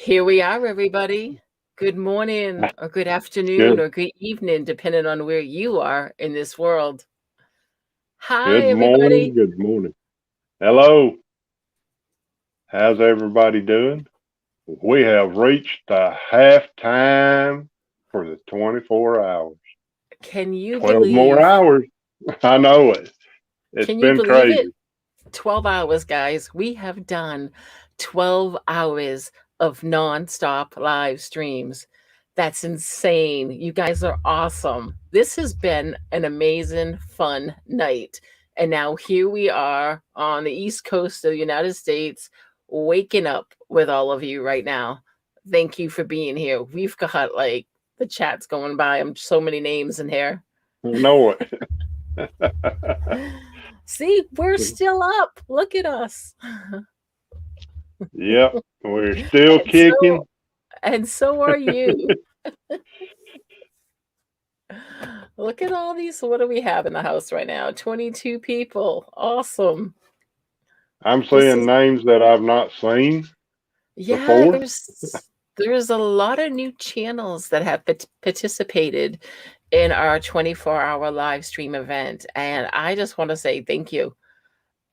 Here we are, everybody. Good morning, or good afternoon, Good, or good evening, depending on where you are in this world. Hi, good morning. everybody. Good morning. Hello. How's everybody doing? We have reached the halftime for the 24 hours. Can you 12 more believe? hours. I know it. It's Can you been believe it? crazy. 12 hours, guys. We have done 12 hours of nonstop live streams. That's insane. You guys are awesome. This has been an amazing, fun night. And now here we are on the East Coast of the United States, waking up with all of you right now. Thank you for being here. We've got like the chat's going by. I'm so many names in here. I know it. See, we're still up. Look at us. Yep. We're still And so kicking. and so are you. Look at all these. What do we have in the house right now? 22 people. Awesome. I'm This seeing is names that I've not seen yeah, before. there's a lot of new channels that have participated in our 24-hour live stream event, and I just want to say thank you.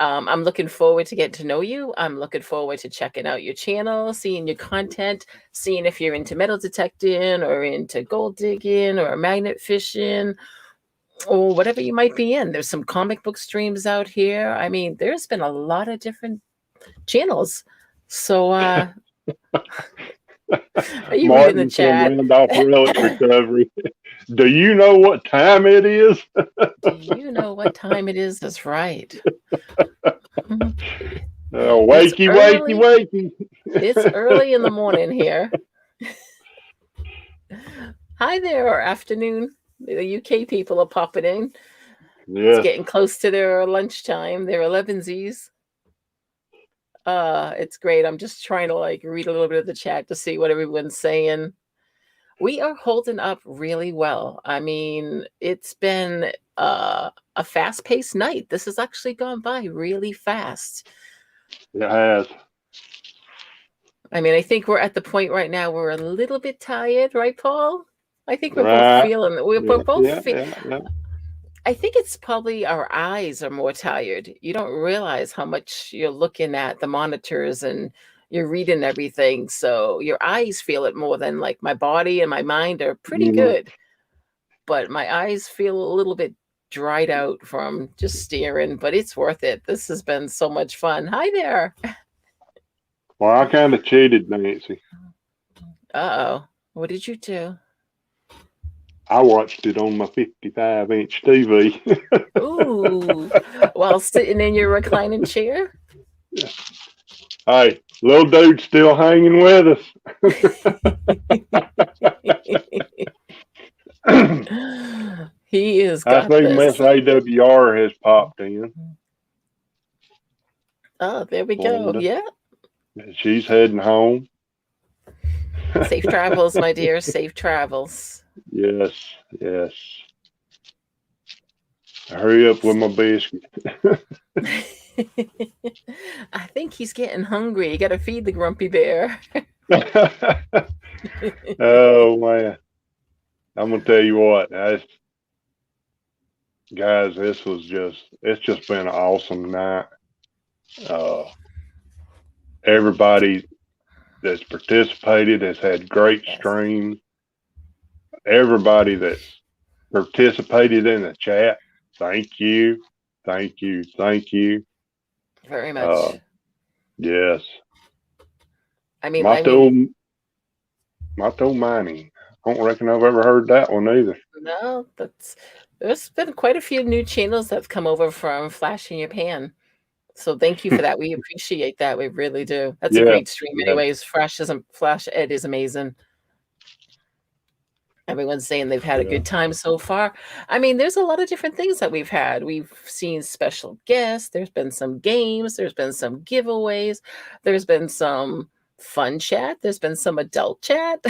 I'm looking forward to getting to know you. I'm looking forward to checking out your channel, seeing your content, seeing if you're into metal detecting or into gold digging or magnet fishing or whatever you might be in. There's some comic book streams out here. I mean, there's been a lot of different channels. So, are you reading the Martin from chat? Randolph Relic Recovery. Do you know what time it is? Do you know what time it is? That's right. It's Wakey, wakey, early. wakey. It's early in the morning here. Hi there, or afternoon. The UK people are popping in. It's Yes. getting close to their lunchtime, their 11sies. It's great. I'm just trying to like read a little bit of the chat to see what everyone's saying. We are holding up really well. I mean, it's been a fast-paced night. This has actually gone by really fast. It has. I mean, I think we're at the point right now we're a little bit tired, right, Paul? I think we're both Right. feeling we're Yeah, both yeah, yeah, yeah. I think it's probably our eyes are more tired. You don't realize how much you're looking at the monitors and you're reading everything. So your eyes feel it more than like my body and my mind are pretty Mhm. good. But my eyes feel a little bit dried out from just staring, but it's worth it. This has been so much fun. Hi there. Well, I kind of cheated, Nancy. Uh-oh. What did you do? I watched it on my 55-inch TV. Ooh. While sitting in your reclining chair? Hey, little dude's still hanging with us. He has I got think Miss this. AWR has popped in. Oh, there we go. Linda. Yeah. She's heading home. Safe travels, my dear. Safe travels. Yes, yes. Hurry up with my biscuit. I think he's getting hungry. You got to feed the grumpy bear. Oh man. I'm gonna tell you what, guys, it's just been an awesome night. Uh, everybody that's participated has had great Yes. streams. Everybody that's participated in the chat, thank you, thank you, thank you. Very Uh, much. yes, I mean, Mato Mining. I don't reckon I've ever heard that one either. no, there's been quite a few new channels that have come over from Flash in Your Pan. So thank you for that. We appreciate that. We really do. That's a Yeah, great stream yeah, anyways. Flash Ed is amazing. Everyone's saying they've had a yeah. good time so far. I mean, there's a lot of different things that we've had. We've seen special guests. There's been some games. There's been some giveaways. There's been some fun chat. There's been some adult chat.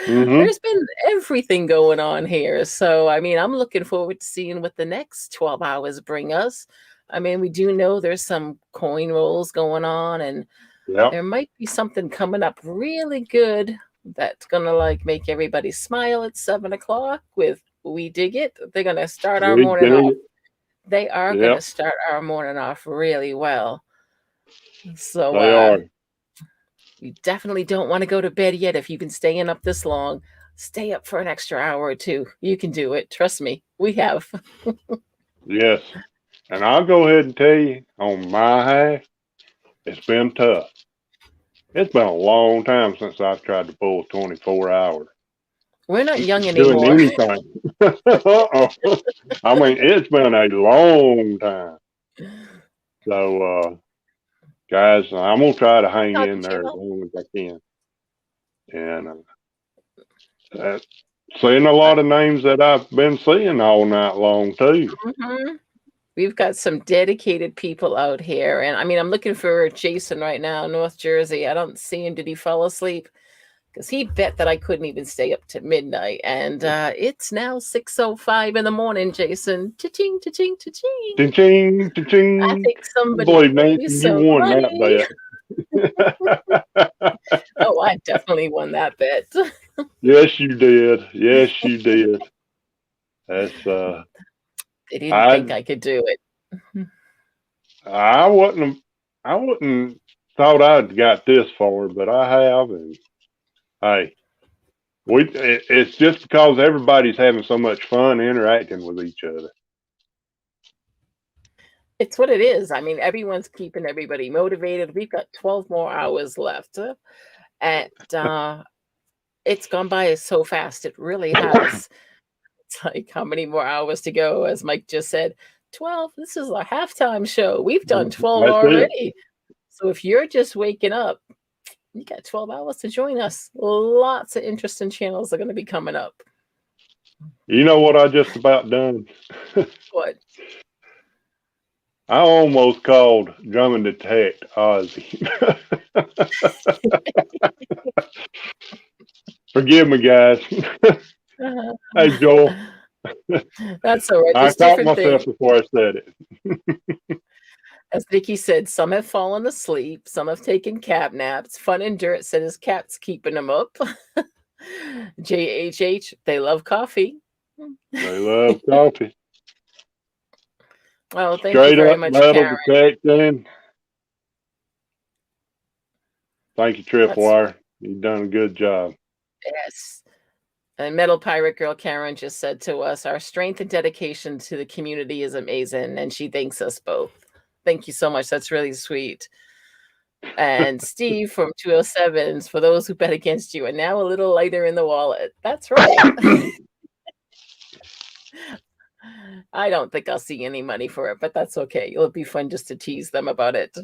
Mm-hmm. There's been everything going on here. So, I mean, I'm looking forward to seeing what the next 12 hours bring us. I mean, we do know there's some coin rolls going on and Yep. There might be something coming up really good that's gonna like make everybody smile at 7 o'clock with We Dig It. They're gonna start our We morning dig off. it. They are Yep. gonna start our morning off really well. So They are. you definitely don't want to go to bed yet. If you've been staying up this long, stay up for an extra hour or two. You can do it. Trust me, we have. Yes. And I'll go ahead and tell you, on my half, it's been tough. It's been a long time since I've tried to pull 24 hours. We're not young Doing anymore. anything. I mean, it's been a long time. So, guys, I'm going to try to hang in there as long as I can. And seeing a lot of names that I've been seeing all night long, too. Mm-hmm. We've got some dedicated people out here. And I mean, I'm looking for Jason right now, North Jersey. I don't see him. Did he fall asleep? Because he bet that I couldn't even stay up to midnight. And it's now 6:05 in the morning, Jason. Cha-ching, cha-ching, cha-ching. Cha-ching, cha-ching. I think somebody I believe, Nancy, you won money. that bet. Oh, I definitely won that bet. Yes, you did. Yes, you did. That's They didn't think I could do it. I wouldn't thought I'd got this far, but I have, and hey, it's just because everybody's having so much fun interacting with each other. It's what it is. I mean, everyone's keeping everybody motivated. We've got 12 more hours left. And it's gone by so fast. It really has. It's like, how many more hours to go? As Mike just said, 12. This is our halftime show. We've done 12 That's already. it. So if you're just waking up, you got 12 hours to join us. Lots of interesting channels are going to be coming up. You know what I just about done? What? I almost called Drummond Detect Ozzy. Forgive me, guys. Hey, Joel. That's all right. I caught myself before I said it. As Vicky said, some have fallen asleep, some have taken cat naps. Fun and Dirt said his cat's keeping him up. JHH, they love coffee. They love coffee. Oh, thank you very much, Karen. Detecting. Thank you, Tripwire. You've done a good job. Yes. And Metal Pirate Girl Karen just said to us, our strength and dedication to the community is amazing, and she thanks us both. Thank you so much. That's really sweet. And Steve from 207s, for those who bet against you, and now a little lighter in the wallet. That's right. I don't think I'll see any money for it, but that's okay. It'll be fun just to tease them about it.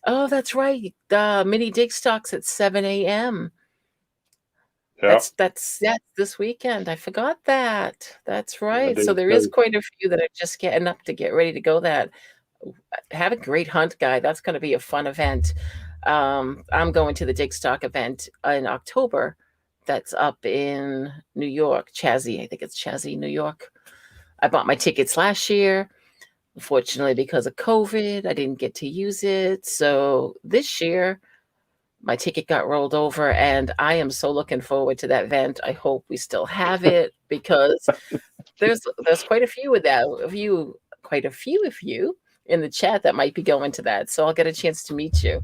Oh, that's right. Mini dig stocks at 7 a.m. Yep. That's this weekend. I forgot that. That's right. So there is quite a few that are just getting up to get ready to go. That have a great hunt, guy. That's going to be a fun event. I'm going to the dig stock event in October. That's up in New York, Chazzy. I think it's Chazzy, New York. I bought my tickets last year. Unfortunately, because of COVID, I didn't get to use it. So this year, my ticket got rolled over, and I am so looking forward to that event. I hope we still have it, because there's quite a few of you in the chat that might be going to that. So I'll get a chance to meet you.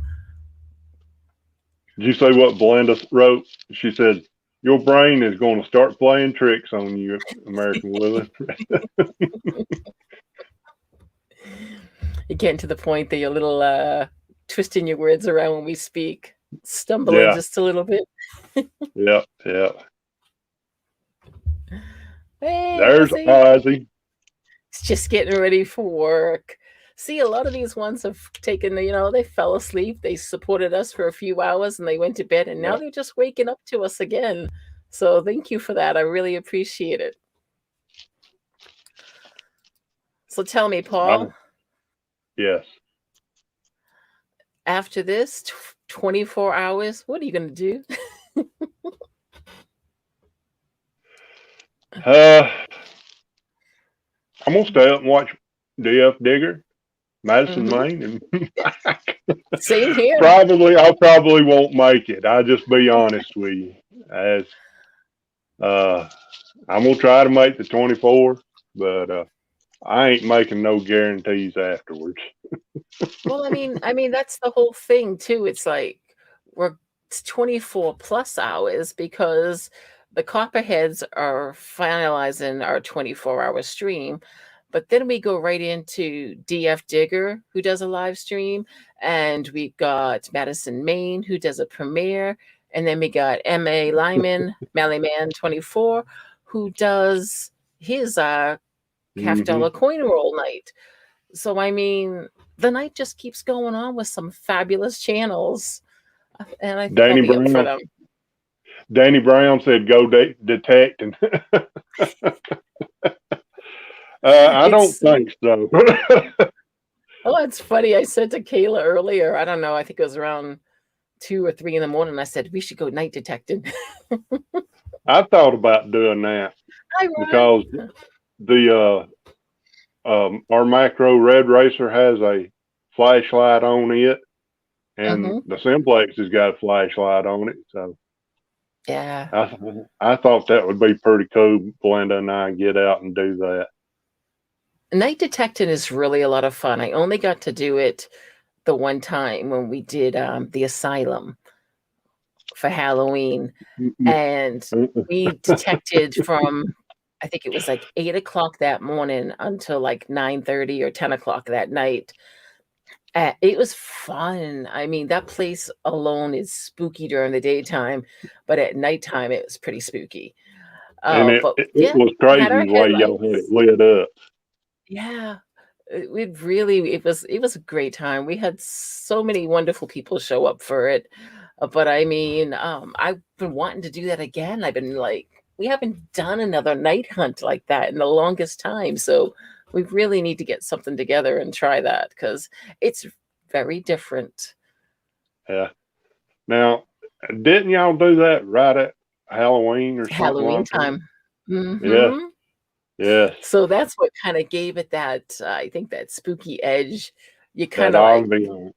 Did you say what Belinda wrote? She said, your brain is going to start playing tricks on you, American Woodland. You're getting to the point that you're a little twisting your words around when we speak, stumbling just a little bit. Yeah. Hey, there's Ozzy. It's just getting ready for work. See, a lot of these ones have taken, they fell asleep. They supported us for a few hours and they went to bed, and now they're just waking up to us again. So thank you for that. I really appreciate it. So tell me, Paul. Yes. After this 24 hours, what are you going to do? I'm going to stay up and watch DF Digger, Madison, Maine, and back. Same here. I probably won't make it. I'll just be honest with you. As I'm gonna try to make the 24, but I ain't making no guarantees afterwards. Well, I mean that's the whole thing too. It's like we're 24 plus hours because the Copperheads are finalizing our 24-hour stream, but then we go right into DF Digger, who does a live stream, and we got Madison Main, who does a premiere, and then we got MA Lyman, Mallyman 24, who does his half dollar coin roll night. So I mean, the night just keeps going on with some fabulous channels, and I think I'll be up for them. Danny Brown said, "Go detecting." I don't think so. Oh, it's funny. I said to Kayla earlier, I don't know, I think it was around 2 or 3 in the morning. I said, we should go night detecting. I thought about doing that because the our macro red racer has a flashlight on it, and the simplex has got a flashlight on it. So yeah, I thought that would be pretty cool. Glenda and I get out and do that. Night detecting is really a lot of fun. I only got to do it the one time when we did the asylum for Halloween, and we detected from, I think it was like 8 o'clock that morning until like 9:30 or 10 o'clock that night. It was fun. I mean, that place alone is spooky during the daytime, but at nighttime it was pretty spooky. And it was crazy the way y'all had it lit up. Yeah, it was a great time. We had so many wonderful people show up for it. But I mean, I've been wanting to do that again. I've been like, we haven't done another night hunt like that in the longest time. So we really need to get something together and try that because it's very different. Yeah. Now, didn't y'all do that right at Halloween or something? Halloween time. Yes. Yes. So that's what kind of gave it that, I think, that spooky edge. You kind of like,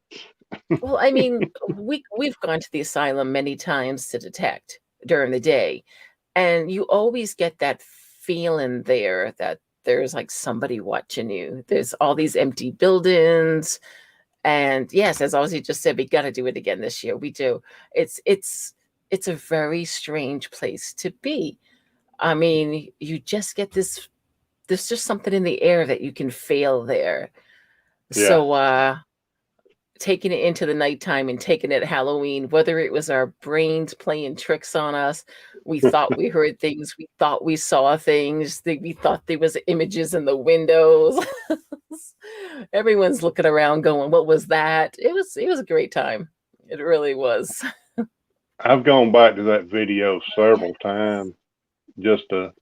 well, I mean, we've gone to the asylum many times to detect during the day, and you always get that feeling there that there's like somebody watching you. There's all these empty buildings, and yes, as Ozzy just said, we got to do it again this year. We do. It's a very strange place to be. I mean, you just get this. There's just something in the air that you can feel there. Yeah. So taking it into the nighttime and taking it Halloween, whether it was our brains playing tricks on us, we thought we heard things, we thought we saw things, we thought there was images in the windows. Everyone's looking around going, what was that? It was a great time. It really was. I've gone back to that video several times just to,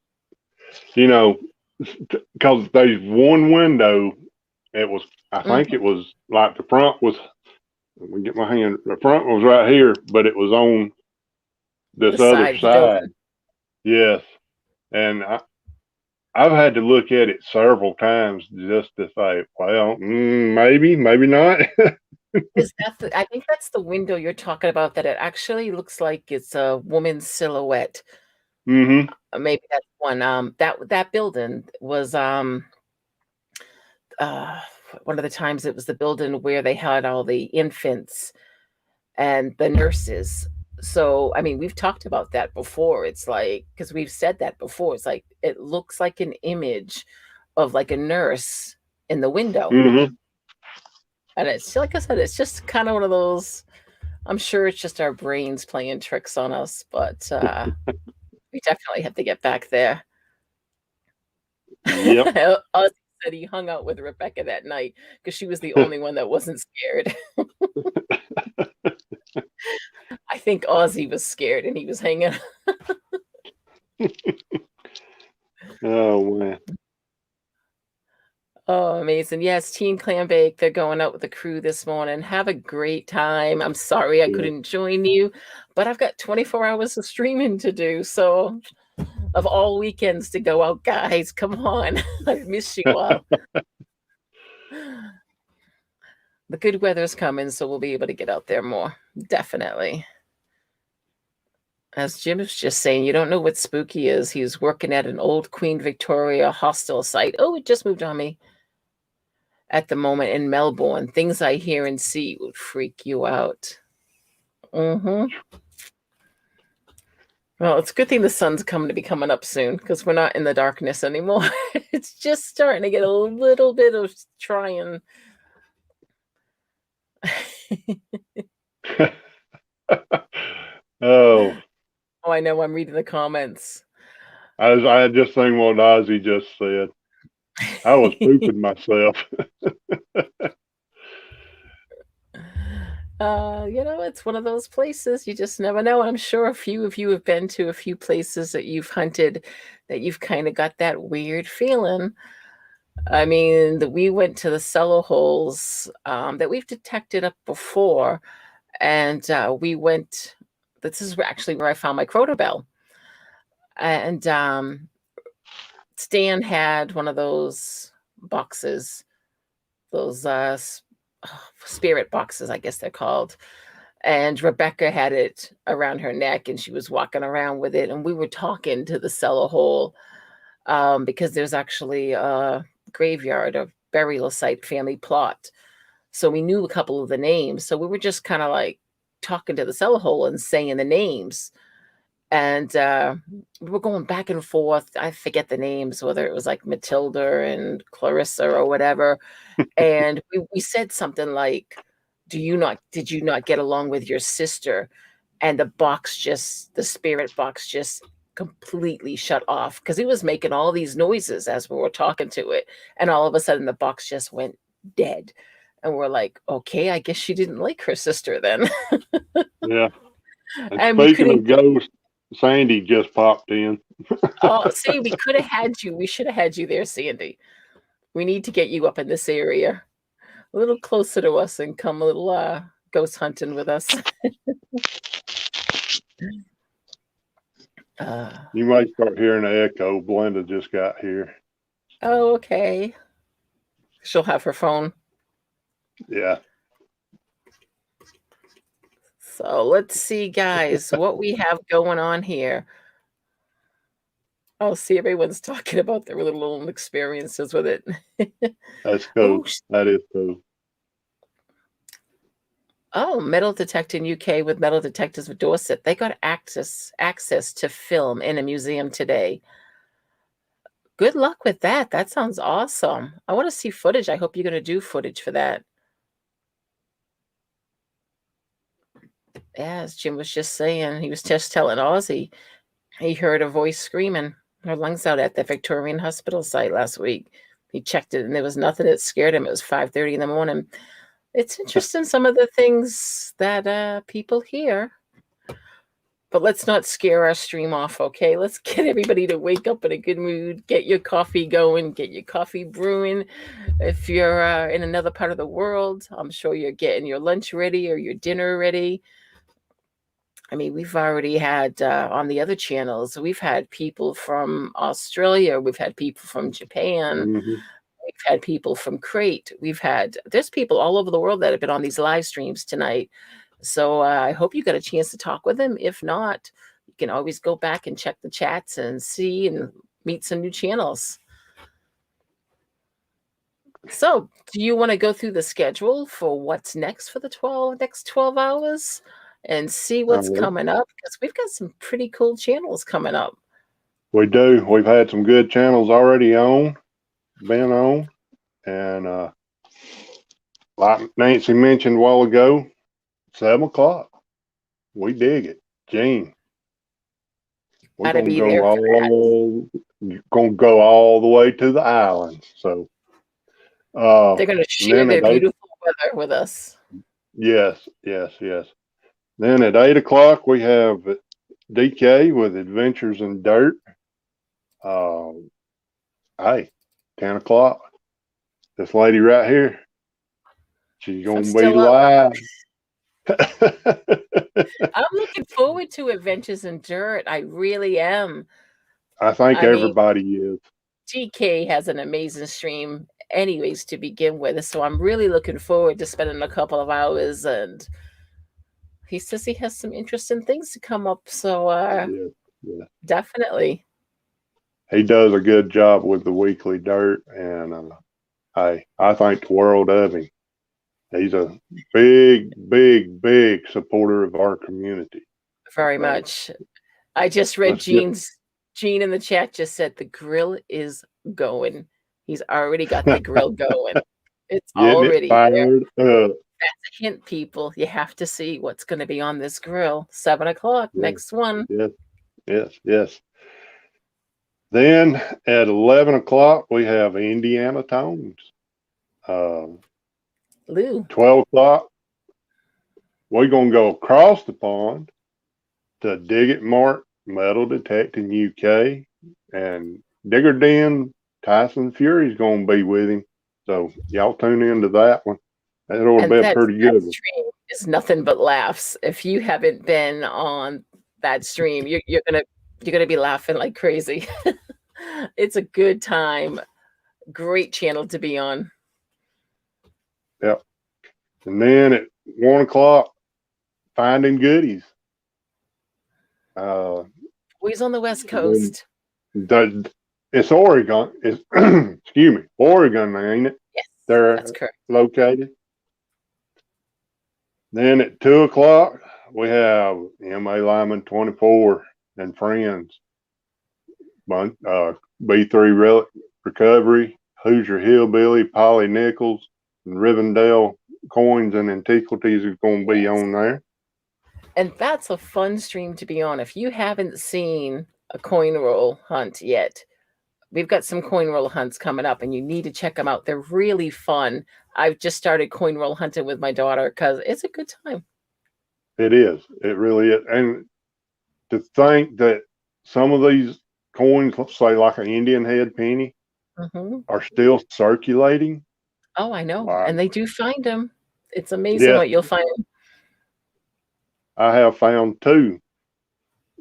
you know, because there's one window, it was, I think it was like the front was, let me get my hand, the front was right here, but it was on this other side. Yes. And I've had to look at it several times just to say, well, maybe not. I think that's the window you're talking about, that it actually looks like it's a woman's silhouette. Maybe that's one. That building was one of the times it was the building where they had all the infants and the nurses. So I mean, we've talked about that before. It's like, because we've said that before, it's like it looks like an image of like a nurse in the window. And it's like I said, it's just kind of one of those, I'm sure it's just our brains playing tricks on us, but we definitely have to get back there. Yep. Ozzy said he hung out with Rebecca that night because she was the only one that wasn't scared. I think Ozzy was scared and he was hanging. Oh, man. Oh, amazing. Yes, Team Clambake, they're going out with the crew this morning. Have a great time. I'm sorry I couldn't join you, but I've got 24 hours of streaming to do. So of all weekends to go out, guys, come on. I miss you all. The good weather's coming, so we'll be able to get out there more. Definitely. As Jim was just saying, you don't know what spooky is. He's working at an old Queen Victoria hostel site. Oh, it just moved on me. At the moment in Melbourne, things I hear and see would freak you out. Mm-hmm. Well, it's a good thing the sun's coming up soon, because we're not in the darkness anymore. It's just starting to get a little bit of trying. Oh, I know. I'm reading the comments. I just seen what Ozzy just said. I was pooping myself. It's one of those places you just never know. I'm sure a few of you have been to a few places that you've hunted that you've kind of got that weird feeling. I mean, we went to the cellar holes that we've detected up before, and this is actually where I found my croter bell. And Stan had one of those boxes, those spirit boxes, I guess they're called. And Rebecca had it around her neck, and she was walking around with it. And we were talking to the cellar hole because there's actually a graveyard, a burial site, family plot. So we knew a couple of the names. So we were just kind of like talking to the cellar hole and saying the names. And we were going back and forth. I forget the names, whether it was like Matilda and Clarissa or whatever. And we said something like, did you not get along with your sister? And the spirit box just completely shut off, because he was making all these noises as we were talking to it. And all of a sudden the box just went dead. And we're like, okay, I guess she didn't like her sister then. Yeah. And speaking of ghosts, Sandy just popped in. Oh, see, we could have had you. We should have had you there, Sandy. We need to get you up in this area, a little closer to us, and come a little ghost hunting with us. You might start hearing an echo. Belinda just got here. Oh, okay. She'll have her phone. Yeah. So let's see, guys, what we have going on here. Oh, see, everyone's talking about their little experiences with it. That's cool. That is cool. Oh, metal detecting UK with metal detectors of Dorset. They got access to film in a museum today. Good luck with that. That sounds awesome. I want to see footage. I hope you're going to do footage for that. Yeah, as Jim was just saying, he was just telling Ozzy he heard a voice screaming her lungs out at the Victorian hospital site last week. He checked it and there was nothing that scared him. It was 5:30 in the morning. It's interesting, some of the things that people hear. But let's not scare our stream off, okay? Let's get everybody to wake up in a good mood. Get your coffee going. Get your coffee brewing. If you're in another part of the world, I'm sure you're getting your lunch ready or your dinner ready. I mean, we've already had on the other channels, we've had people from Australia. We've had people from Japan. Mm-hmm. We've had people from Crete. There's people all over the world that have been on these live streams tonight. So I hope you got a chance to talk with them. If not, you can always go back and check the chats and see and meet some new channels. So do you want to go through the schedule for what's next for the next 12 hours and see what's coming up? Because we've got some pretty cool channels coming up. We do. We've had some good channels already been on. And like Nancy mentioned a while ago, 7 o'clock. We dig it. Gene. We're going to go all the way to the islands. So they're going to share their beautiful weather with us. Yes. Then at 8 o'clock, we have DK with Adventures in Dirt. 10 o'clock. This lady right here, she's going to be live. I'm looking forward to Adventures in Dirt. I really am. I think everybody is. DK has an amazing stream anyways to begin with. So I'm really looking forward to spending a couple of hours. And he says he has some interesting things to come up. So Yeah. definitely. He does a good job with the weekly dirt, and I think the world of him. He's a big supporter of our community. Very So, much. I just read Gene in the chat just said the grill is going. He's already got the grill going. It's already there. That's a hint, people. You have to see what's going to be on this grill. 7 o'clock, next one. Yes. Then at 11 o'clock, we have Indiana Tones. 12 o'clock, we're going to go across the pond to Diggit Mart Metal Detecting UK, and Diggersden Tysonfury is going to be with him. So y'all tune into that one. That'll be a pretty good one. Stream is nothing but laughs. If you haven't been on that stream, you're gonna be laughing like crazy. It's a good time. Great channel to be on. Yep. And then at 1 o'clock, Finding Goodies. He's on the West Coast. It's Oregon. It's excuse me, Oregon, ain't it? Yes, they're that's correct. Located. Then at 2 o'clock, we have M.A. Lyman 24 and Friends. B3 Relic Recovery, Hoosier Hillbilly, Polly Nichols, and Rivendell Coins and Antiquities is going to be on there. And that's a fun stream to be on. If you haven't seen a coin roll hunt yet, we've got some coin roll hunts coming up, and you need to check them out. They're really fun. I've just started coin roll hunting with my daughter because it's a good time. It is. It really is. And to think that some of these coins, let's say like an Indian head penny, are still circulating. Oh, I know. Wow. And they do find them. It's amazing what you'll find. I have found 2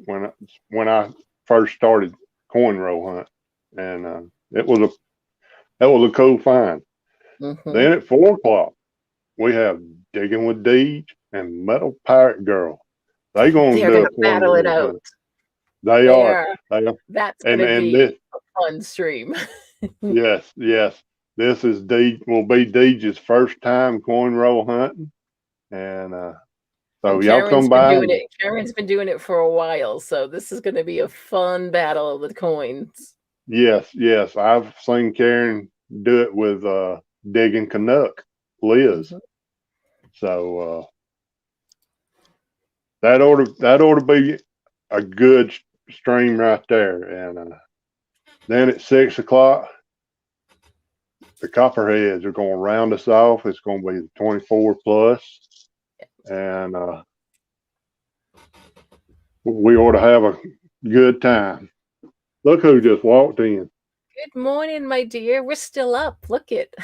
when I first started coin roll hunt, and that was a cool find. Then at 4 o'clock, we have Digging with Deej and Metal Pirate Girl. They're going to battle it out. They are. That's going to be a fun stream. Yes. This will be Deej's first time coin roll hunting, and so y'all come by. Karen's been doing it for a while, so this is going to be a fun battle of the coins. Yes. I've seen Karen do it with Digging Canuck, Liz. So that ought to be a good stream right there. And then at 6 o'clock, the CopperHeads are going to round us off. It's going to be the 24 plus, and we ought to have a good time. Look who just walked in. Good morning, my dear. We're still up. Look it.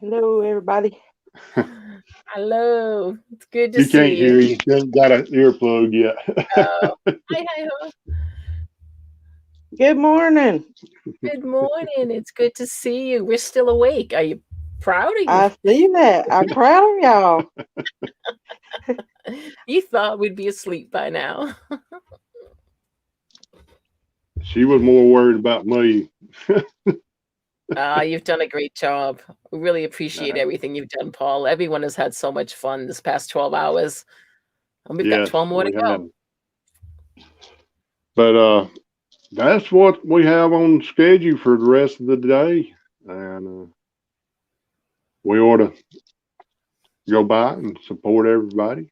Hello, everybody. Hello. It's good to see you. You can't hear you. You haven't got an earplug yet. Hi. Good morning. Good morning. It's good to see you. We're still awake. Are you proud of you? I see that. I'm proud of y'all. You thought we'd be asleep by now. She was more worried about me. You've done a great job. We really appreciate everything you've done, Paul. Everyone has had so much fun this past 12 hours. And we've got 12 more to go. But that's what we have on schedule for the rest of the day. And we ought to go by and support everybody.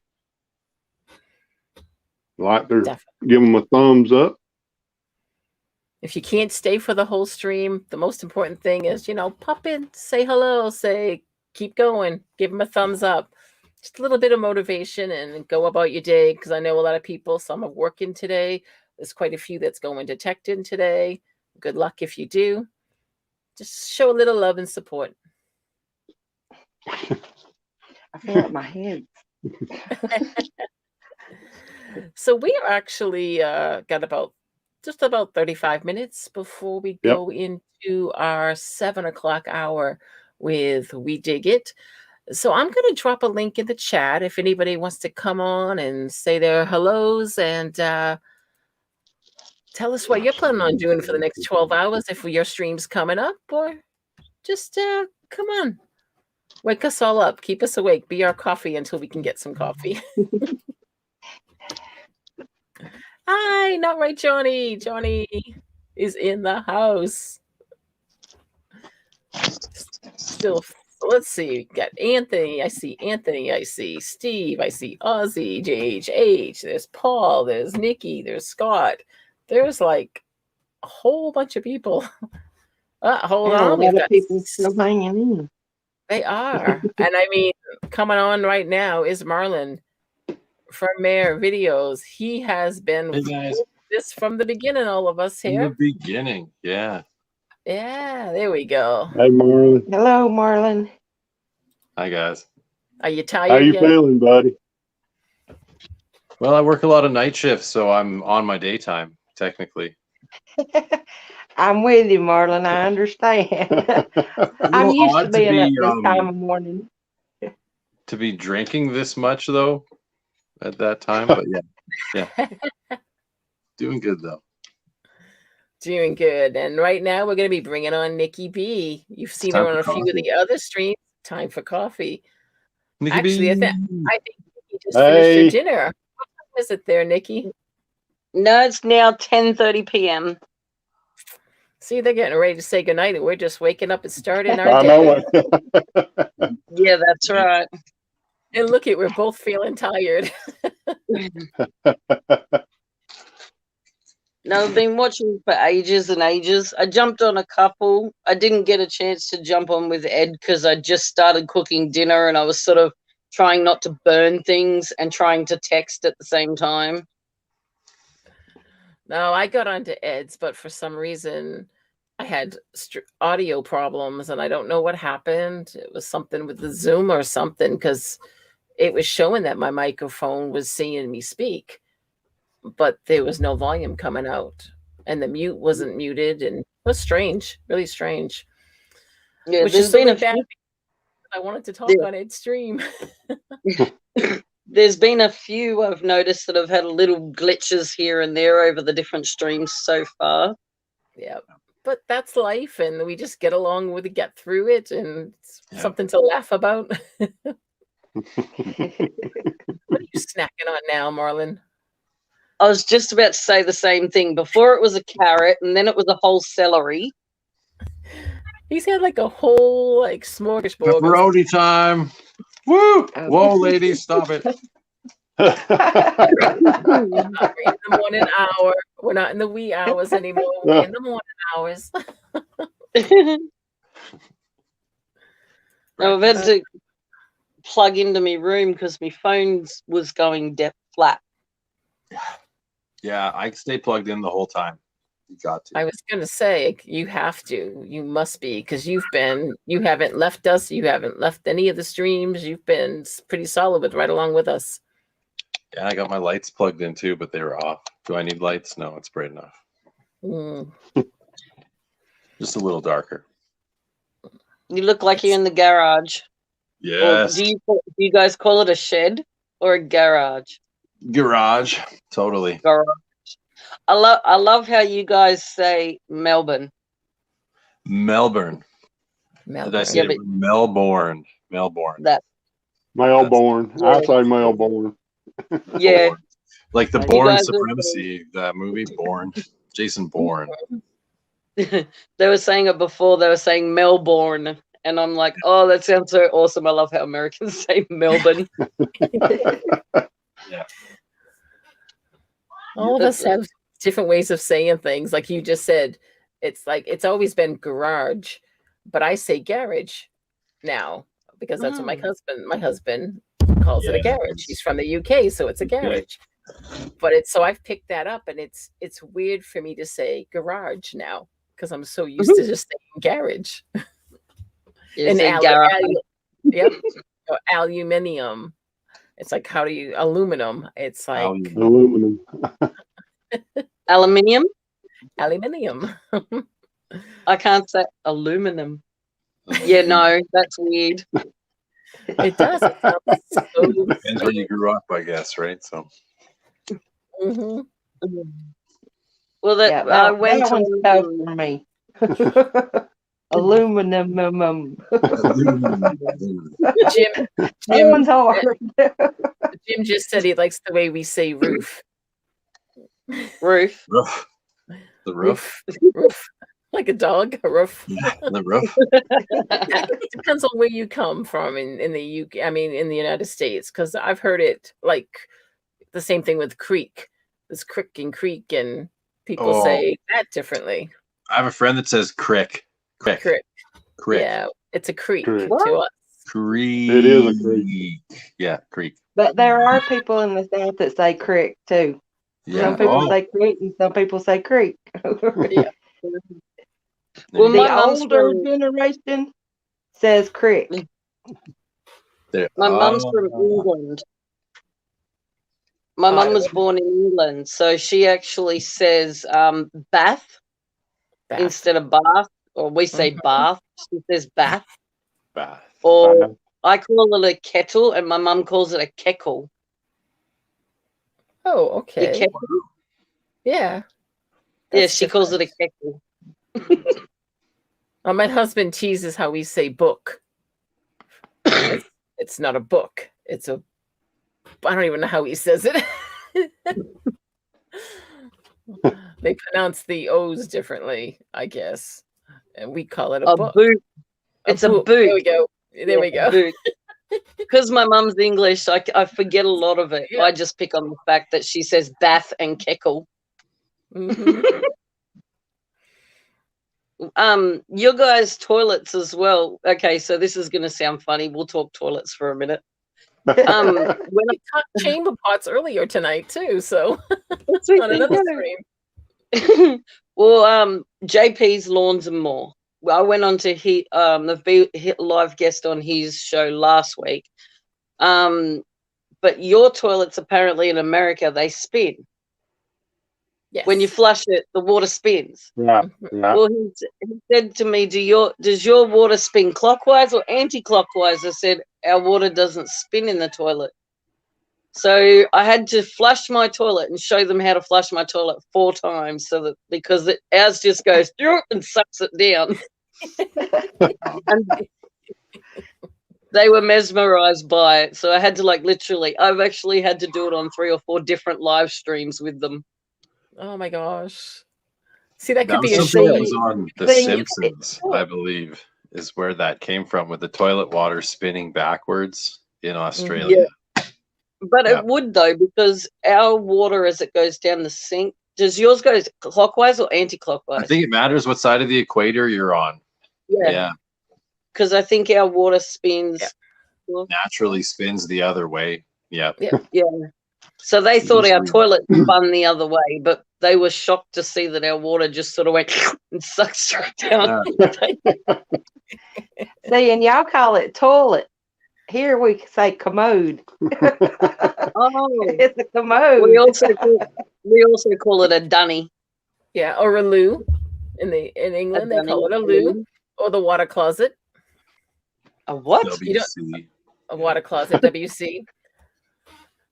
Like to give them a thumbs up. If you can't stay for the whole stream, the most important thing is, pop in, say hello, say keep going, give them a thumbs up. Just a little bit of motivation and go about your day, because I know a lot of people, some are working today. There's quite a few that's going to Tech-In today. Good luck if you do. Just show a little love and support. I feel like my hands. So we are actually got about just about 35 minutes before we Yep. go into our 7 o'clock hour with We Dig It. So I'm going to drop a link in the chat if anybody wants to come on and say their hellos and tell us what you're planning on doing for the next 12 hours if your stream's coming up, or just come on. Wake us all up. Keep us awake. Be our coffee until we can get some coffee. Hi, not right, Johnny. Johnny is in the house. Still, let's see. Got Anthony. I see Anthony. I see Steve. I see Ozzy, JH. There's Paul. There's Nikki. There's Scott. There's like a whole bunch of people. Hold Yeah, on. a We've lot got of people still hanging in. They are. And I mean, coming on right now is Marlon from MAER Videos. He has been Hey guys. with this from the beginning, all of us In here. the beginning, yeah. Yeah, there we go. Hey, Marlon. Hello, Marlon. Hi guys. Are you How tired you yet? feeling, buddy? Well, I work a lot of night shifts, so I'm on my daytime, technically. I'm with you, Marlon. I understand. I'm little used to odd to being up be, this time of morning. To be drinking this much though at that time, but yeah. Doing good though. Doing good. And right now we're going to be bringing on Nikki B. You've seen her Time on a for few of the coffee. other streams. Time for coffee. Nikki Actually, B. I think Nikki just finished her Hey. dinner. What time is it there, Nikki? No, it's now 10:30 p.m. See, they're getting ready to say goodnight, and we're just waking up and starting our I day. know it. Yeah, that's right. And look it, we're both feeling tired. No, I've been watching for ages and ages. I jumped on a couple. I didn't get a chance to jump on with Ed because I just started cooking dinner and I was sort of trying not to burn things and trying to text at the same time. No, I got onto Ed's, but for some reason I had audio problems and I don't know what happened. It was something with the Zoom or something because it was showing that my microphone was seeing me speak, but there was no volume coming out and the mute wasn't muted, and it was strange, really strange. Yeah, Which there's is been really a bad few, because I wanted to talk Yeah. on Ed's stream. there's been a few I've noticed that have had little glitches here and there over the different streams so far. Yeah, but that's life, and we just get along with it, get through it, and it's Yeah. something to laugh about. What are you snacking on now, Marlon? I was just about to say the same thing. Before it was a carrot and then it was a whole celery. He's had like a whole like smorgasbord. of Pepperoni time. Woo! Oh. Whoa, ladies, stop it. stuff in the morning hour. We're not in the wee hours anymore. We're in the morning hours. Now I've had to plug into my room because my phone was going flat. Yeah, I stay plugged in the whole time. You got to. I was gonna say you have to. You must be, because you haven't left us. You haven't left any of the streams. You've been pretty solid with right along with us. Yeah, I got my lights plugged in too, but they were off. Do I need lights? No, it's bright enough. Mm. Just a little darker. You look like you're in the garage. Yes. Or do you guys call it a shed or a garage? Garage. Totally. Garage. I love how you guys say Melbourne. Melbourne. Did I say Yeah, but- Melbourne? Melbourne. That Melbourne. Yeah. I say Melbourne. yeah. Like the You Bourne guys are- Supremacy, that movie, Bourne. Jason Bourne. They were saying it before. They were saying Melbourne, and I'm like, oh, that sounds so awesome. I love how Americans say Melbourne. Yeah. All of us have different ways of saying things. Like you just said, it's like it's always been garage, but I say garage now because that's what my husband calls it a Yeah. garage. He's from the UK, so it's a garage. But it's so I've picked that up, and it's weird for me to say garage now because I'm so used to just saying garage. You And say garage. yep, or aluminium. It's like, how do you aluminum? It's like Aluminum. Aluminium. Aluminium. I can't say aluminum. Yeah, no, that's weird. It does. It sounds so Depends where you grew up, I guess, right? So Mhm. Well, that Yeah, I that went one's to tough for me. Aluminum. Jim, That Jim, one's hard. Jim just said he likes the way we say roof. roof. roof. The roof. Roof. Like a dog, a roof. The roof. It depends on where you come from in the UK. I mean, in the United States, because I've heard it like the same thing with creek. There's crick and creek, and people say that differently. I have a friend that says crick. Crick. Crick. Crick. Yeah, it's a creek Crick. to us. Creek. It is a creek. Yeah, creek. But there are people in the South that say crick too. Yeah. Some people say creek and some people say creek. Yeah. Well, The my mum's older from, generation says crick. my mum's from England. My mum was born in England, so she actually says bath instead of bath, or we say bath. She says bath. Bath. Or I call it a kettle, and my mum calls it a keckle. Oh, Your okay. kettle? Yeah. Yeah, That's she calls it a different. keckle. My husband teases how we say book. It's not a book. It's a. I don't even know how he says it. They pronounce the O's differently, I guess, and we call it a book. Boot. It's a boot. There we go. There we go. Because my mum's English, I forget a lot of it. Yeah. I just pick on the fact that she says bath and keckle. Mhm. Your guys' toilets as well. Okay, so this is going to sound funny. We'll talk toilets for a minute. When We talked chamber pots earlier tonight too, so That's on another stream. Well, JP's Lawns and More. Well, I went on to the live guest on his show last week. But your toilets apparently in America, they spin. Yes. When you flush it, the water spins. Right. Right. Well, he said to me, does your water spin clockwise or anti-clockwise? I said, our water doesn't spin in the toilet. So I had to flush my toilet and show them how to flush my toilet 4 times because ours just goes and sucks it down. And they were mesmerized by it. So I had to I've actually had to do it on 3 or 4 different live streams with them. Oh my gosh. See, that could That be a was show. something that was on The thing- Simpsons, I believe, is where that came from, with the toilet water spinning backwards in Australia. But Yeah. it would, though, because our water, as it goes down the sink, does yours go clockwise or anti-clockwise? I think it matters what side of the equator you're on. Yeah. Because I think our water spins. Naturally spins the other way. Yeah. Yeah. So they thought our Usually- toilet spun the other way, but they were shocked to see that our water just sort of went and sucked straight down. See, and y'all call it toilet. Here we say commode. Oh, It's a commode. we also call it a dunny. Yeah, or a loo. In England, they call it a loo, or the water closet. A what? WC. A water closet, WC.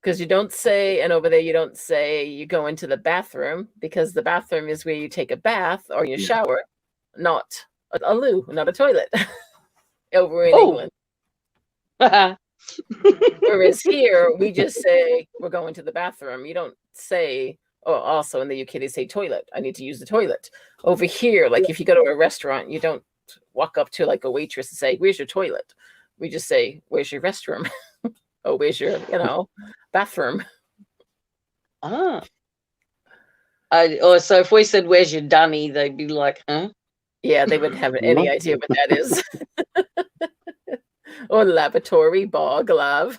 Because you don't say, and over there you don't say you go into the bathroom, because the bathroom is where you take a bath or you shower, not a loo, not a toilet. Over in England. Whereas here we just say we're going to the bathroom. You don't say, oh, also in the UK they say toilet. I need to use the toilet. Over here, like if you go to a restaurant, you don't walk up to like a waitress and say, where's your toilet? We just say, where's your restroom? Oh, where's your, bathroom? So if we said, where's your dunny, they'd be like, huh? Yeah, they wouldn't have any idea what that is. Or lavatory, bog, lave.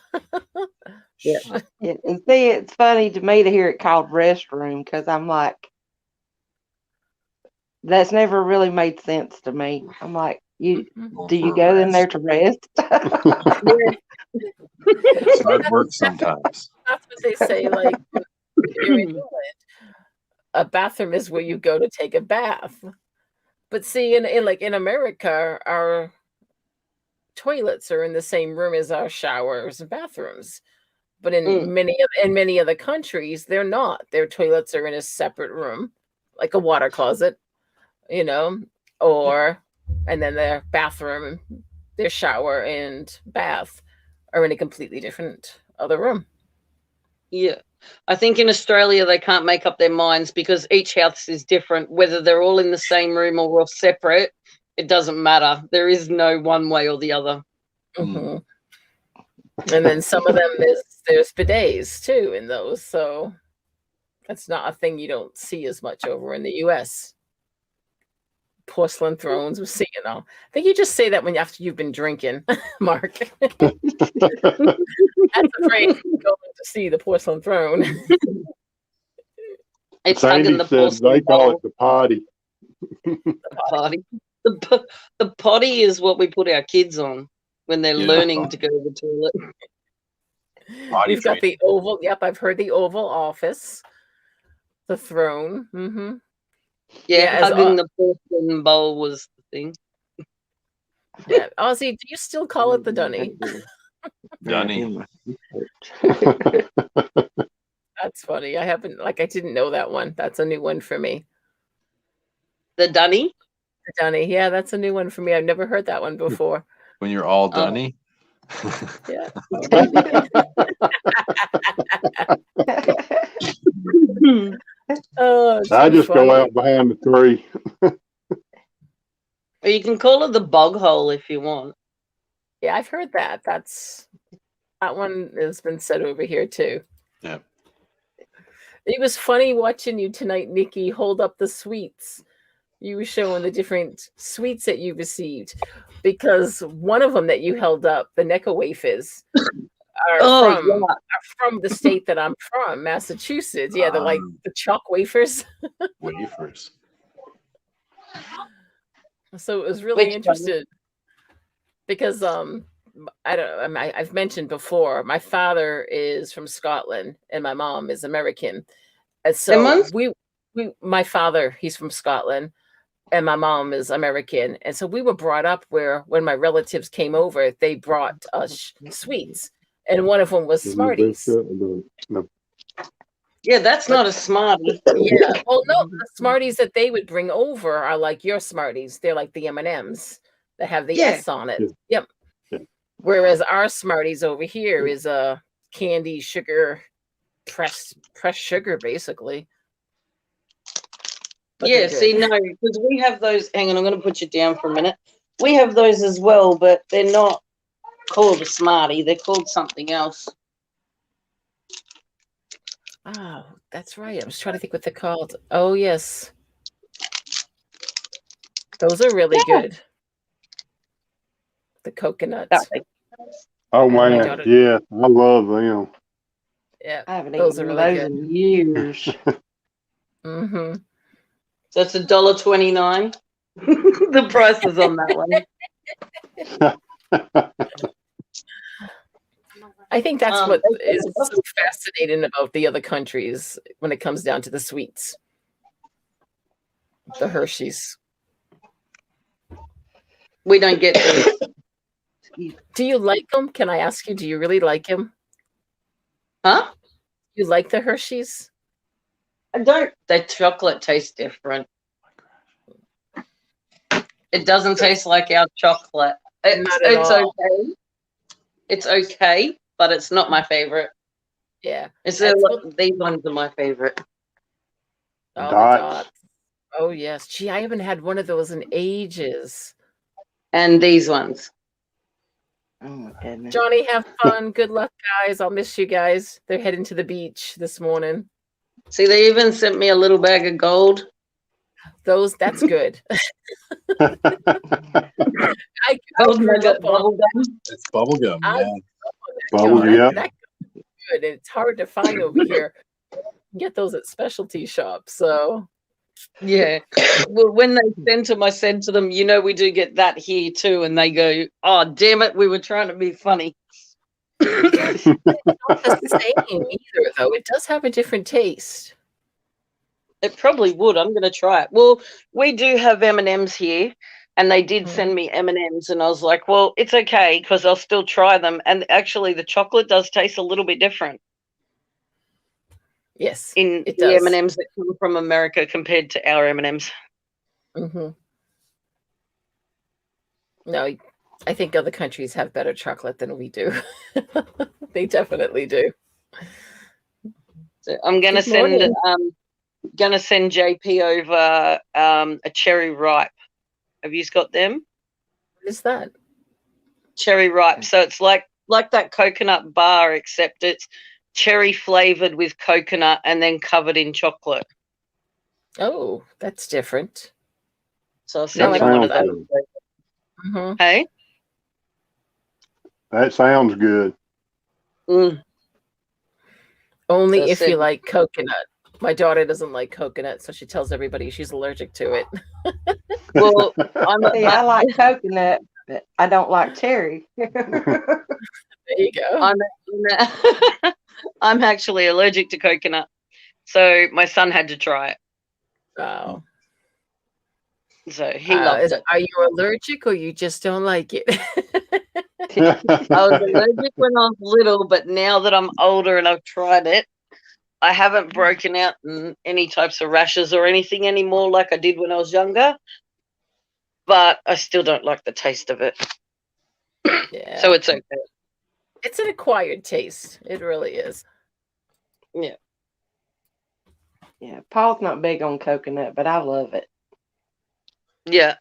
Yeah. And see, it's funny to me to hear it called restroom because I'm like, that's never really made sense to me. I'm like, do you go in there to rest? It's hard work sometimes. That's what they say, like, if you're in England, A bathroom is where you go to take a bath. But see, in America, our toilets are in the same room as our showers and bathrooms. But in many other countries, they're not. Their toilets are in a separate room, like a water closet, you know, and then their bathroom, their shower and bath are in a completely different other room. Yeah. I think in Australia they can't make up their minds because each house is different. Whether they're all in the same room or all separate, it doesn't matter. There is no one way or the other. Mm-hmm. And then some of them there's bidets too in those, so that's not a thing you don't see as much over in the US. Porcelain thrones, we're seeing all. I think you just say that after you've been drinking, Mark. That's afraid going to see the porcelain throne. It's Sandy hugging the said porcelain they call bowl. it the potty. The potty. The potty is what we put our kids on when they're learning to go to the toilet. We've got the oval. Yep, I've heard the Oval Office. The throne. Mm-hmm. Yeah, hugging the porcelain bowl was the thing. Yeah, Ozzy, do you still call it the dunny? Dunny. That's funny. I didn't know that one. That's a new one for me. The dunny? The dunny. Yeah, that's a new one for me. I've never heard that one before. When you're all dunny? Yeah. Oh, I just go out behind the tree. Or you can call it the bog hole if you want. Yeah, I've heard that. That one has been said over here too. Yeah. It was funny watching you tonight, Nikki, hold up the sweets. You were showing the different sweets that you received, because one of them that you held up, the Necco wafers, are from the state that I'm from, Massachusetts. Yeah, they're like the chalk wafers. Wafers. So it was really interesting because I've mentioned before, my father is from Scotland and my mom is American, and so my father, he's from Scotland and my mom is American, and so we were brought up where when my relatives came over, they brought us sweets, and one of them was Smarties. Yeah, that's not a Smartie. Yeah, well, no, the Smarties that they would bring over are like your Smarties. They're like the M&Ms that have the S on it. Yep. Whereas our Smarties over here is a candy sugar, pressed sugar, basically. But yeah, see, no, because we have those. Hang on, I'm going to put you down for a minute. We have those as well, but they're not called a Smartie. They're called something else. Oh, that's right. I was trying to think what they're called. Oh, yes. Those are really good. The coconuts. Oh, man. Yeah, I love them. Yeah, I haven't those eaten are really those good. in years. Mm-hmm. So it's $1.29. The price is on that one. I think that's what is so fascinating about the other countries when it comes down to the sweets. The Hershey's. We don't get those. Do you like them? Can I ask you, do you really like them? Huh? You like the Hershey's? I don't. The chocolate tastes different. It doesn't taste like our chocolate. It's okay. It's okay, but it's not my favorite. Yeah. These ones are my favorite. Oh, the dots. Oh, yes. Gee, I haven't had one of those in ages. And these ones. Oh, my goodness. Johnny, have fun. Good luck, guys. I'll miss you guys. They're heading to the beach this morning. See, they even sent me a little bag of gold. That's good. It's bubblegum. Yeah. Bubblegum. That's good. It's hard to find over here. You can get those at specialty shops. So yeah. Well, when they sent them, I said to them, we do get that here too. And they go, oh, damn it. We were trying to be funny. It's not the same either, though. It does have a different taste. It probably would. I'm going to try it. Well, we do have M&Ms here, and they did send me M&Ms, and I was like, well, it's okay because I'll still try them. And actually, the chocolate does taste a little bit different. Yes, in it the does. M&Ms that come from America compared to our M&Ms. Mm-hmm. No, I think other countries have better chocolate than we do. They definitely do. So I'm gonna send JP over a cherry ripe. Have you got them? What is that? Cherry ripe. So it's like that coconut bar, except it's cherry flavored with coconut and then covered in chocolate. Oh, that's different. So I'll send you one of those. Mm-hmm. Hey? That sounds good. Mm. Only So if you like coconut. My daughter doesn't like coconut, so she tells everybody she's allergic to it. Well, I like coconut, but I don't like cherry. There you go. I'm actually allergic to coconut, so my son had to try it. Wow. So he loved it. Are you allergic or you just don't like it? I was allergic when I was little, but now that I'm older and I've tried it, I haven't broken out in any types of rashes or anything anymore like I did when I was younger. But I still don't like the taste of it. Yeah. So it's okay. It's an acquired taste. It really is. Yeah. Yeah, Paul's not big on coconut, but I love it. Yeah.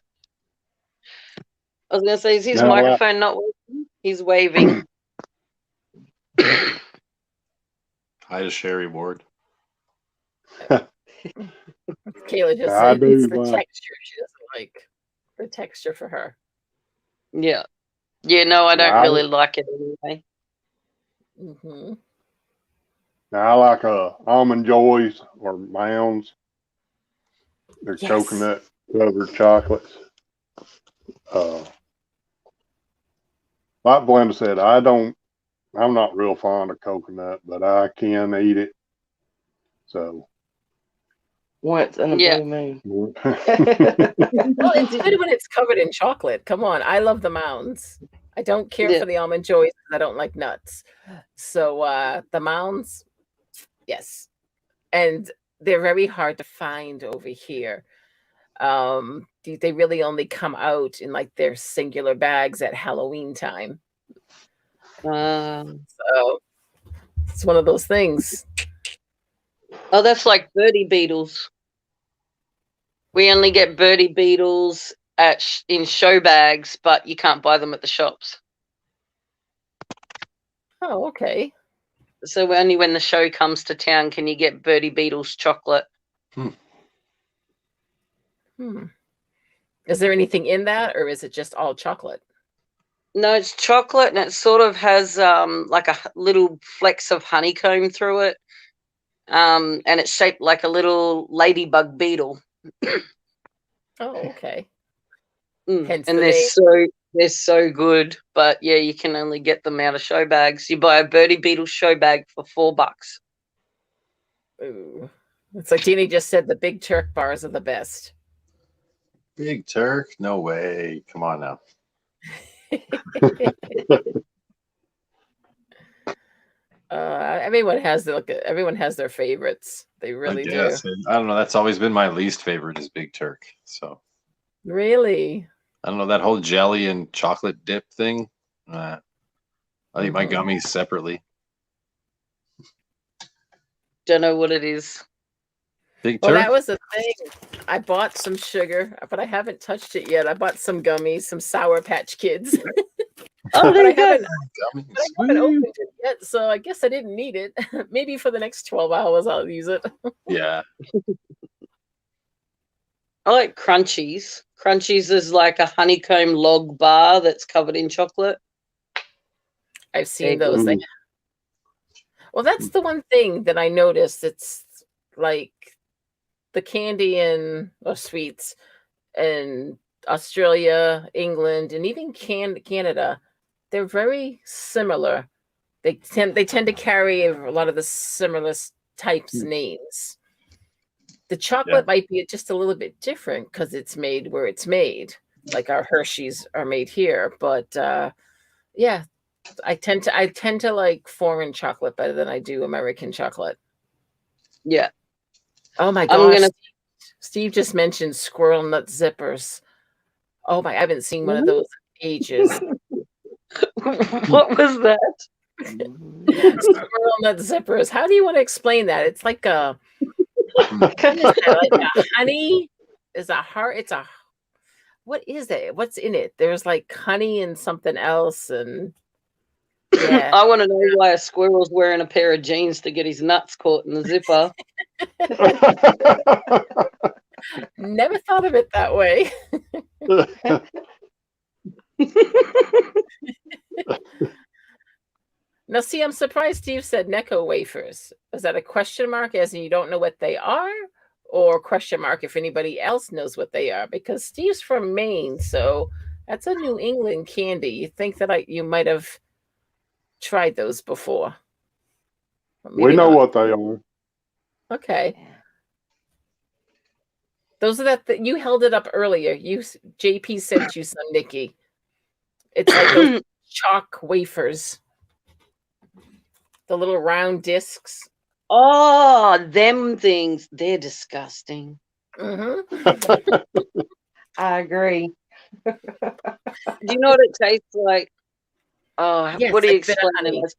I was going to say, is his microphone not working? He's waving. Hi to Sherry Ward. Kayla just said it's the texture. She doesn't like the texture for her. Yeah. Yeah, no, I don't really like it anyway. Mm-hmm. Now, I like Almond Joys or Mounds. They're coconut covered chocolates. Like Belinda said, I'm not real fond of coconut, but I can eat it. So once in a blue moon. Well, it's good when it's covered in chocolate. Come on, I love the Mounds. I don't care for the Almond Joys because I don't like nuts. So the Mounds, yes, and they're very hard to find over here. They really only come out in like their singular bags at Halloween time. So it's one of those things. Oh, that's like birdie beetles. We only get birdie beetles in show bags, but you can't buy them at the shops. Oh, okay. So only when the show comes to town can you get birdie beetles chocolate. Is there anything in that, or is it just all chocolate? No, it's chocolate, and it sort of has like a little flecks of honeycomb through it, and it's shaped like a little ladybug beetle. Oh, okay. And they're so good, but yeah, you can only get them out of show bags. You buy a birdie beetle show bag for $4. Ooh. It's like Jeannie just said, the Big Turk bars are the best. Big Turk? No way. Come on now. Everyone has their favorites. They really do. I don't know. That's always been my least favorite is Big Turk. So really, I don't know that whole jelly and chocolate dip thing. I eat my gummies separately. Don't know what it is. Big Well, Turk? that was the thing. I bought some sugar, but I haven't touched it yet. I bought some gummies, some Sour Patch Kids. Oh, but I haven't opened it yet, so I guess I didn't need it. Maybe for the next 12 hours I'll use it. Yeah. I like Crunchies. Crunchies is like a honeycomb log bar that's covered in chocolate. I've seen those. Well, that's the one thing that I noticed. It's like the candy and sweets in Australia, England, and even Canada. They're very similar. They tend to carry a lot of the similar types names. The chocolate might be just a little bit different because it's made where it's made. Like our Hershey's are made here, but yeah, I tend to like foreign chocolate better than I do American chocolate. Yeah. Oh my gosh, Steve just mentioned squirrel nut zippers. Oh my, I haven't seen one of those in ages. What was that? Squirrel nut zippers. How do you want to explain that? It's like a what is that? Like a honey is a heart. It's a what is it? What's in it? There's like honey and something else, and yeah. I want to know why a squirrel's wearing a pair of jeans to get his nuts caught in the zipper. Never thought of it that way. Now, see, I'm surprised Steve said Necco wafers. Is that a question mark, as in you don't know what they are, or question mark if anybody else knows what they are? Because Steve's from Maine, so that's a New England candy. You think that you might have tried those before? We know what they are. Okay. Those are that you held it up earlier. JP sent you some, Nikki. It's like those chalk wafers. The little round discs. Oh, them things. They're disgusting. Mm-hmm. I agree. Do you know what it tastes like? Oh, yes, what do you explain it?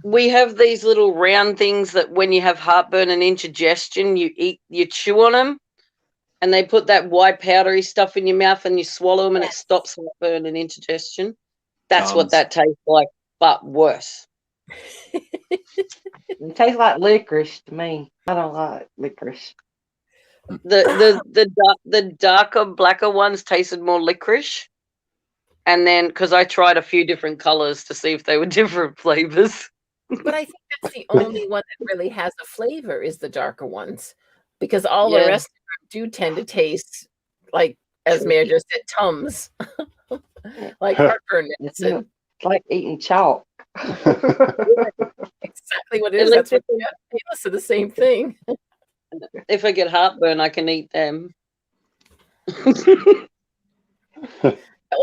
We have these little round things that when you have heartburn and indigestion, you chew on them, and they put that white powdery stuff in your mouth and you swallow them and it stops heartburn and indigestion. That's what that tastes like, but worse. It tastes like licorice to me. I don't like licorice. The darker, blacker ones tasted more licorice. And then, because I tried a few different colors to see if they were different flavors. But I think that's the only one that really has a flavor is the darker ones. Because all the rest of them do tend to taste like, as MAER just said, Tums. Like heartburn medicine. It's like eating chalk. Exactly what it is. That's what painless are the same thing. If I get heartburn, I can eat them. That'll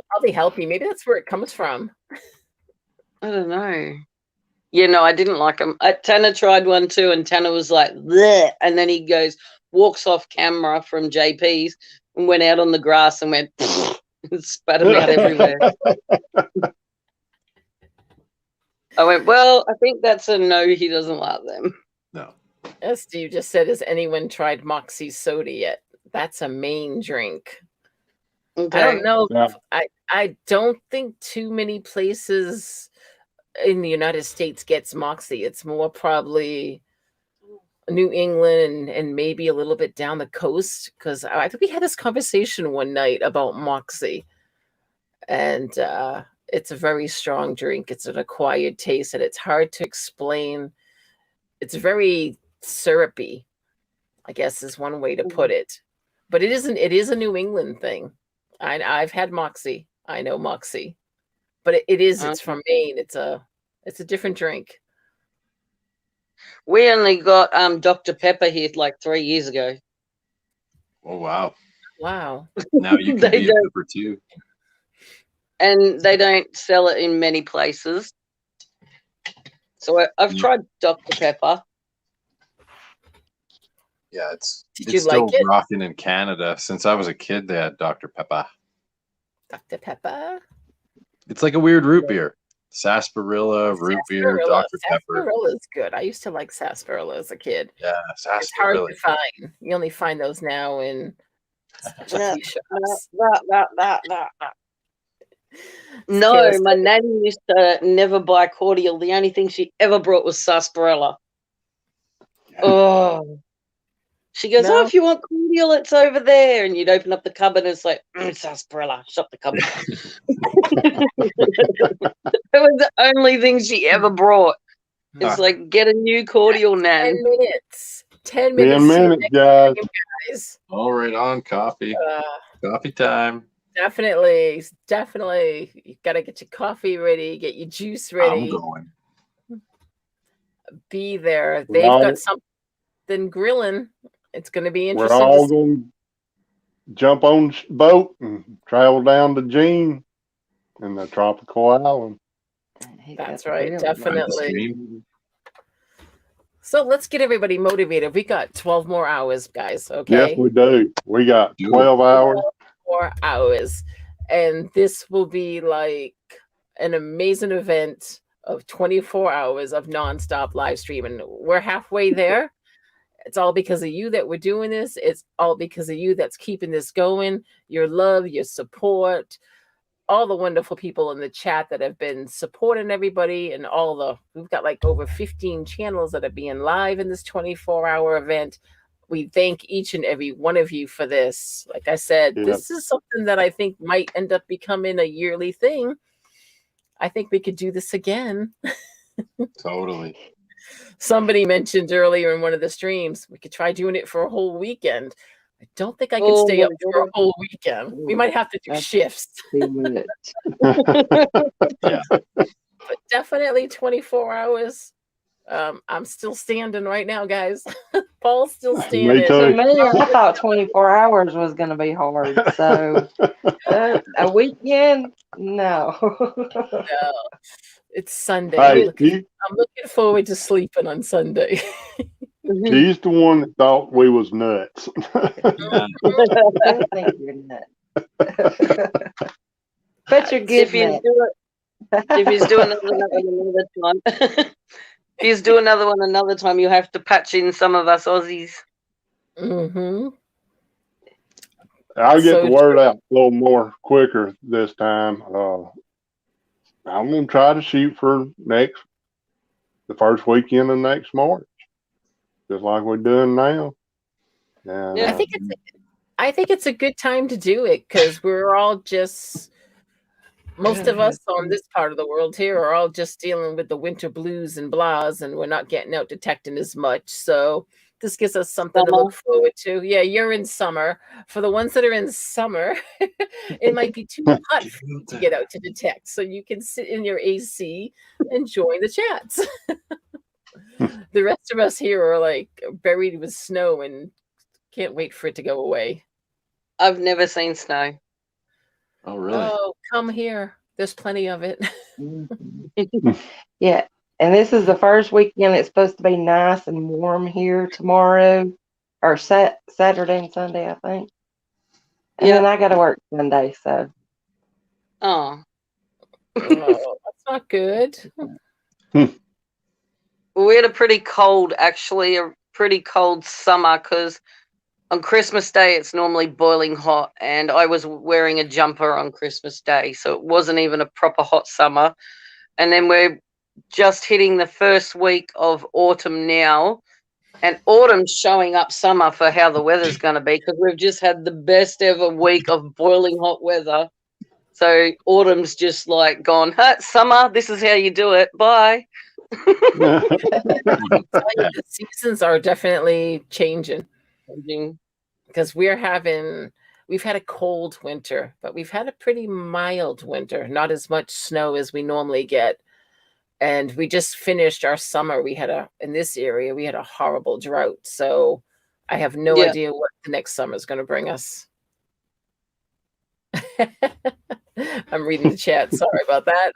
probably help you. Maybe that's where it comes from. I don't know. Yeah, no, I didn't like them. Tanner tried one too, and Tanner was like, bleh. And then he walks off camera from JP's and went out on the grass and went, and spat them out everywhere. I went, well, I think that's a no, he doesn't like them. No. As Steve just said, has anyone tried Moxie soda yet? That's a Maine drink. Okay. I don't know. Yeah. I don't think too many places in the United States gets Moxie. It's more probably New England and maybe a little bit down the coast, because I think we had this conversation one night about Moxie, and it's a very strong drink. It's an acquired taste, and it's hard to explain. It's very syrupy, I guess is one way to put it. But it isn't. It is a New England thing. I've had Moxie. I know Moxie, but it is. It's from Maine. It's a different drink. We only got Dr. Pepper here like 3 years ago. Oh wow! Wow. Now you can be a pepper too. And they don't sell it in many places. So I've tried Dr. Pepper. Yeah, it's still like rocking in Canada. Since I was a kid, they had Dr. Pepper. Dr. Pepper? It's like a weird root beer. Sarsaparilla, root beer, Dr. Pepper. Sarsaparilla is good. I used to like sarsaparilla as a kid. Yeah, sarsaparilla. It's hard to find. You only find those now in specialty shops. No, my nanny used to never buy cordial. The only thing she ever brought was sarsaparilla. Yeah. Oh. She goes, oh, if you want cordial, it's over there. And you'd open up the cupboard and it's like, sarsaparilla, shut the cupboard. That was the only thing she ever brought. It's like, get a new cordial, Nan. 10 minutes. 10 minutes. 10 minutes, guys. All right, on coffee. Coffee time. Definitely. You got to get your coffee ready, get your juice ready. I'm going. Be there. They've got something grilling It's going to be We're interesting. all going to jump on boat and travel down to Gene in the tropical island. That's right, definitely. Stream. So let's get everybody motivated. We got 12 more hours, guys. Okay. Yes, we do. We got 12 hours. 4 hours. And this will be like an amazing event of 24 hours of nonstop live streaming. We're halfway there. It's all because of you that we're doing this. It's all because of you that's keeping this going. Your love, your support, all the wonderful people in the chat that have been supporting everybody, and we've got like over 15 channels that are being live in this 24-hour event. We thank each and every one of you for this. Like I said, This is something that I think might end up becoming a yearly thing. I think we could do this again. Totally. Somebody mentioned earlier in one of the streams, we could try doing it for a whole weekend. I don't think I can stay up for a whole weekend. We might have to do shifts. Yeah. But definitely 24 hours. I'm still standing right now, guys. Paul's still standing. Me To too. me, I thought 24 hours was going to be hard. So a weekend, no. No, it's Sunday. Hey, I'm looking forward to sleeping on Sunday. she's the one that thought we was nuts. I think you're nuts. But you're good. If he's doing another time, if he's doing another one another time, you have to patch in some of us Aussies. Mm-hmm. I'll get the word out a little more quicker this time. I'm going to try to shoot for the first weekend of next March, just like we're doing now. And, yeah. I think it's a good time to do it because we're all just, most of us on this part of the world here are all just dealing with the winter blues and blahs, and we're not getting out detecting as much. So this gives us something to look forward to. Yeah, you're in summer. For the ones that are in summer, it might be too hot for you to get out to detect. So you can sit in your AC and join the chats. The rest of us here are like buried with snow and can't wait for it to go away. I've never seen snow. Oh, really? Oh, come here. There's plenty of it. Yeah. And this is the first weekend. It's supposed to be nice and warm here tomorrow, or Saturday and Sunday, I think. And then I got to work Sunday, so. Oh, that's not good. Well, we had a pretty cold summer because on Christmas Day it's normally boiling hot, and I was wearing a jumper on Christmas Day, so it wasn't even a proper hot summer. And then we're just hitting the first week of autumn now, and autumn's showing up summer for how the weather's going to be, because we've just had the best ever week of boiling hot weather. So autumn's just like gone, summer, this is how you do it. Bye. The seasons are definitely changing because we've had a cold winter, but we've had a pretty mild winter, not as much snow as we normally get. And we just finished our summer. In this area, we had a horrible drought. So I have no idea what the next summer is going to bring us. I'm reading the chat. Sorry about that.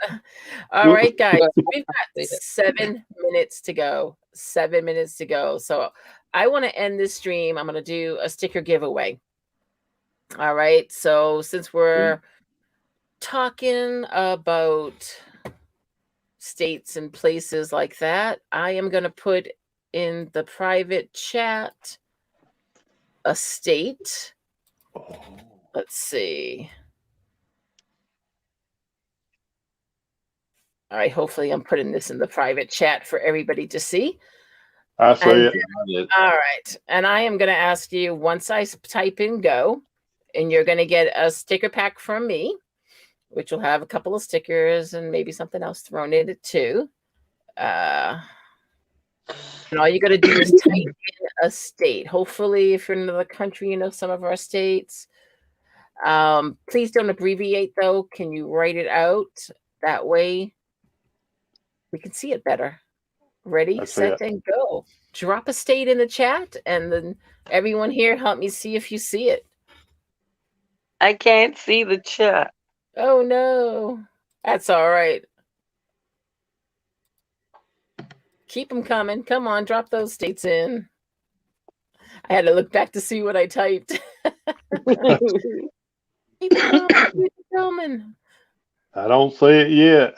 All right, guys. We've got 7 minutes to go. 7 minutes to go. So I want to end this stream. I'm going to do a sticker giveaway. All right. So since we're talking about states and places like that, I am going to put in the private chat a state. Let's see. All right, hopefully I'm putting this in the private chat for everybody to see. I see it. All right. And I am going to ask you, once I type in go, and you're going to get a sticker pack from me, which will have a couple of stickers and maybe something else thrown in it too. And all you got to do is type in a state. Hopefully, if you're in another country, you know some of our states. Please don't abbreviate, though. Can you write it out? That way we can see it better. Ready, That's set, it. and go. Drop a state in the chat, and then everyone here help me see if you see it. I can't see the chat. Oh no, that's all right. Keep them coming. Come on, drop those states in. I had to look back to see what I typed. Keep it coming. Keep it coming. I don't see it yet.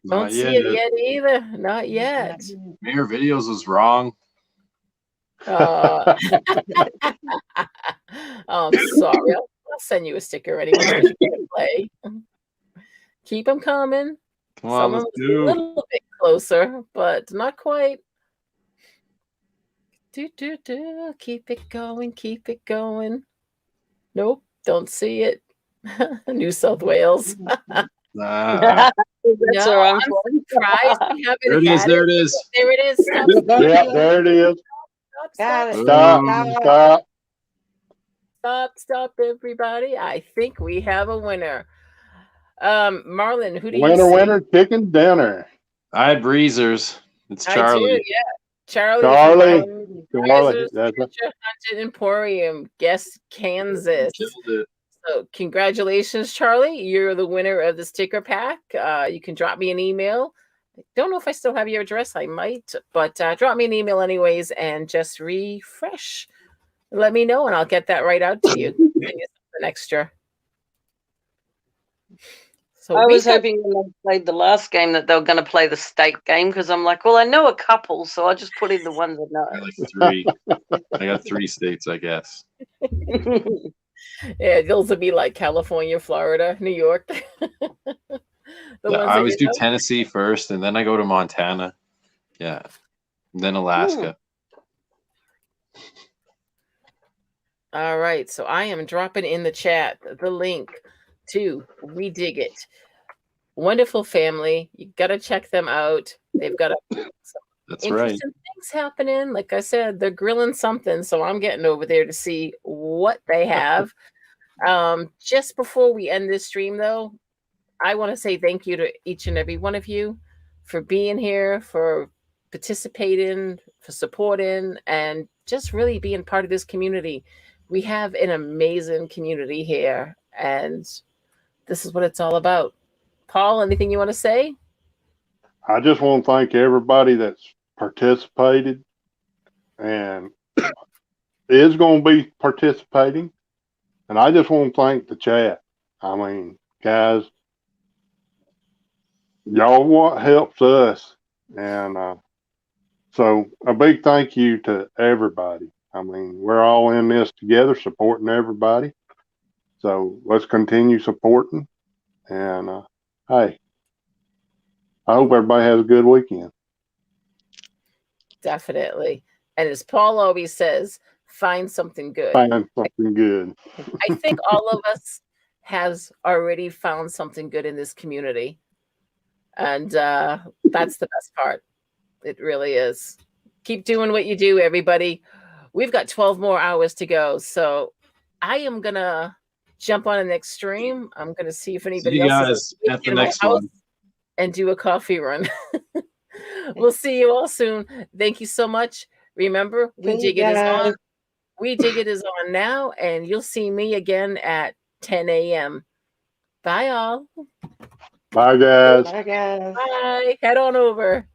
Don't Not see yet. it yet either. Not yet. MAER videos was wrong. Oh, I'm sorry. I'll send you a sticker anyway because you can play. Keep them coming. Come on, Someone let's was a do. little bit closer, but not quite. Keep it going. Keep it going. Nope, don't see it. New South Wales. Ah, That's No, where I'm I'm from. surprised we haven't there it is. had There it. it is. There it is. Stop. Yeah, there it is. Got it. Stop. Boom. Stop. Stop, everybody. I think we have a winner. Marlon, who do you Winner, see? winner, chicken dinner. I had Breezers. It's I Charlie. do, yeah. Charlie. Charlie. From Charlie. Reiser's That's it. Treasure Hunted Emporium, Guest, Kansas. Killed it. So congratulations, Charlie. You're the winner of the sticker pack. You can drop me an email. I don't know if I still have your address. I might, but drop me an email anyways and just refresh. Let me know and I'll get that right out to you. Send you something extra. So I we was got- hoping when they played the last game that they were going to play the state game because I'm like, well, I know a couple, so I'll just put in the ones I I like 3. I got 3 states, I guess. know. yeah, those would be like California, Florida, New York. The ones I that always you do know. Tennessee first, and then I go to Montana. Yeah. And then Alaska. All right, so I am dropping in the chat the link to We Dig It. Wonderful family. You got to check them out. They've got some That's right. interesting things happening. Like I said, they're grilling something, so I'm getting over there to see what they have. Just before we end this stream, though, I want to say thank you to each and every one of you for being here, for participating, for supporting, and just really being part of this community. We have an amazing community here, and this is what it's all about. Paul, anything you want to say? I just want to thank everybody that's participated and is going to be participating. And I just want to thank the chat. I mean, guys, y'all what helps us. And so a big thank you to everybody. I mean, we're all in this together, supporting everybody. So let's continue supporting. And hey, I hope everybody has a good weekend. Definitely. And as Paul always says, find something good. Find something good. I think all of us has already found something good in this community. And that's the best part. It really is. Keep doing what you do, everybody. We've got 12 more hours to go. So I am going to jump on the next stream. I'm going to see if anybody See you else guys is at the in my next house one. and do a coffee run. We'll see you all soon. Thank you so much. Remember, We See you Dig It is guys. on. We Dig It is on now, and you'll see me again at 10 a.m. Bye, all. Bye, guys. Bye, guys. Bye. Head on over.